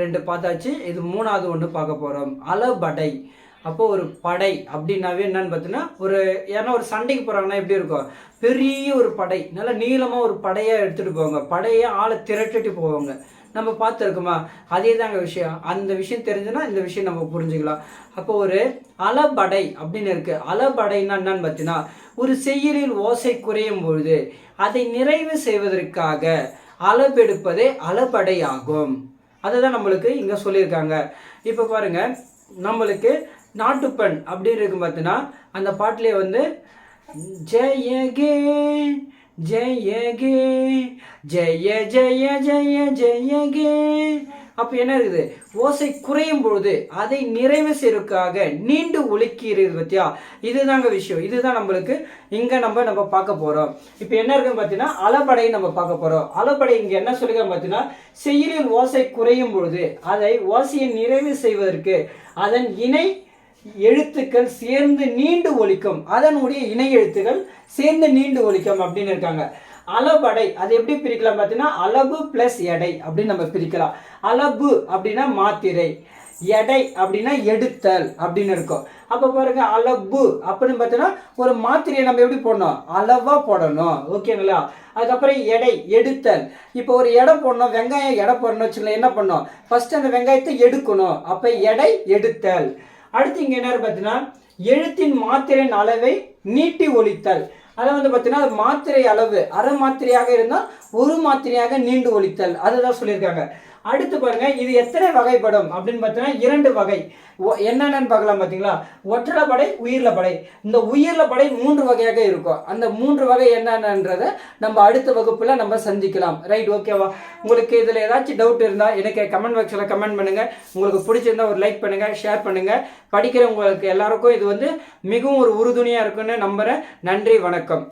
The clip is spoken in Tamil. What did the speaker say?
2 பார்த்தாச்சு. இது 3வது ஒன்று பார்க்க போகிறோம். அளபடை. அப்போ ஒரு படை அப்படின்னாவே என்னன்னு பார்த்தீங்கன்னா ஏன்னா ஒரு சண்டைக்கு போகிறாங்கன்னா எப்படி இருக்கும், பெரிய ஒரு படை, நல்லா நீளமாக ஒரு படையாக எடுத்துகிட்டு போவாங்க, படையை ஆளை திரட்டிட்டு போவாங்க. நம்ம பார்த்துருக்கோமா? அதே தாங்க விஷயம். அந்த விஷயம் தெரிஞ்சுன்னா இந்த விஷயம் நம்ம புரிஞ்சுக்கலாம். அப்போ ஒரு அளபடை அப்படின்னு இருக்குது. அளபடைன்னா என்னன்னு பார்த்தீங்கன்னா, ஒரு செய்யுளில் ஓசை குறையும் பொழுது அதை நிறைவு செய்வதற்காக அளபெடுப்பதே அளபடை ஆகும். அதுதான் நம்மளுக்கு இங்கே சொல்லியிருக்காங்க. இப்போ பாருங்க, நம்மளுக்கு நாட்டுப்பண் அப்படின்னு இருக்கும் பார்த்தீங்கன்னா, அந்த பாட்டிலே வந்து ஜெயகே ஜெயகே ஜெய ஜெய ஜெய ஜெயகே. அப்போ என்ன இருக்குது, ஓசை குறையும் பொழுது அதை நிறைவு செய்வதற்காக நீண்டு ஒலிக்கிறது பத்தியா. இதுதாங்க விஷயம். இதுதான் நம்மளுக்கு இங்கே நம்ம பார்க்க போகிறோம். இப்போ என்ன இருக்குன்னு பார்த்தீங்கன்னா, அளபடை நம்ம பார்க்க போகிறோம். அளபடை இங்கே என்ன சொல்லிக்க பார்த்தீங்கன்னா, செய்யுளில் ஓசை குறையும் பொழுது அதை ஓசையை நிறைவு செய்வதற்கு அதன் இணை எழுத்துக்கள் சேர்ந்து நீண்டு ஒலிக்கும், அதனுடைய இணை எழுத்துக்கள் சேர்ந்து நீண்டு ஒலிக்கும் அப்படின்னு இருக்காங்க. அளபடை அது எப்படி பிரிக்கலாம் பார்த்தீங்கன்னா, அளவு பிளஸ் எடை அப்படின்னு நம்ம பிரிக்கலாம். அளவு அப்படின்னா மாத்திரை, எடை அப்படின்னா எடுத்தல் அப்படின்னு இருக்கும். அப்போ பாருங்க, அளவு அப்படின்னு பார்த்தீங்கன்னா ஒரு மாத்திரையை நம்ம எப்படி போடணும், அளவாக போடணும். ஓகேங்களா? அதுக்கப்புறம் எடை எடுத்தல். இப்போ ஒரு எடை போடணும், வெங்காயம் எடை போடணும் வச்சுக்கலாம். என்ன பண்ணணும், ஃபர்ஸ்ட் அந்த வெங்காயத்தை எடுக்கணும். அப்போ எடை எடுத்தல். அடுத்து இங்கே என்ன பார்த்தீங்கன்னா, எழுத்தின் மாத்திரையின் அளவை நீட்டி ஒலித்தல். அதை வந்து பார்த்தீங்கன்னா, மாத்திரை அளவு அரை மாத்திரையாக இருந்தால் ஒரு மாத்திரையாக நீண்டு ஒலித்தல். அதுதான் சொல்லியிருக்காங்க. அடுத்து பாருங்க, இது எத்தனை வகைப்படும் அப்படின்னு பார்த்தீங்கன்னா 2 வகை. என்னென்னு பார்க்கலாம். பார்த்தீங்களா, ஒற்றலை படை, உயிரில படை. இந்த உயிரில படை 3 வகையாக இருக்கும். அந்த 3 வகை என்னன்றதை நம்ம அடுத்த வகுப்புல நம்ம சந்திக்கலாம். ரைட், ஓகேவா? உங்களுக்கு இதில் ஏதாச்சும் டவுட் இருந்தால் எனக்கு கமெண்ட் பாக்ஸில் கமெண்ட் பண்ணுங்க. உங்களுக்கு பிடிச்சிருந்தா ஒரு லைக் பண்ணுங்க, ஷேர் பண்ணுங்க. படிக்கிறவங்களுக்கு எல்லாருக்கும் இது வந்து மிகவும் ஒரு உறுதுணையாக இருக்குன்னு நம்புறேன். நன்றி, வணக்கம்.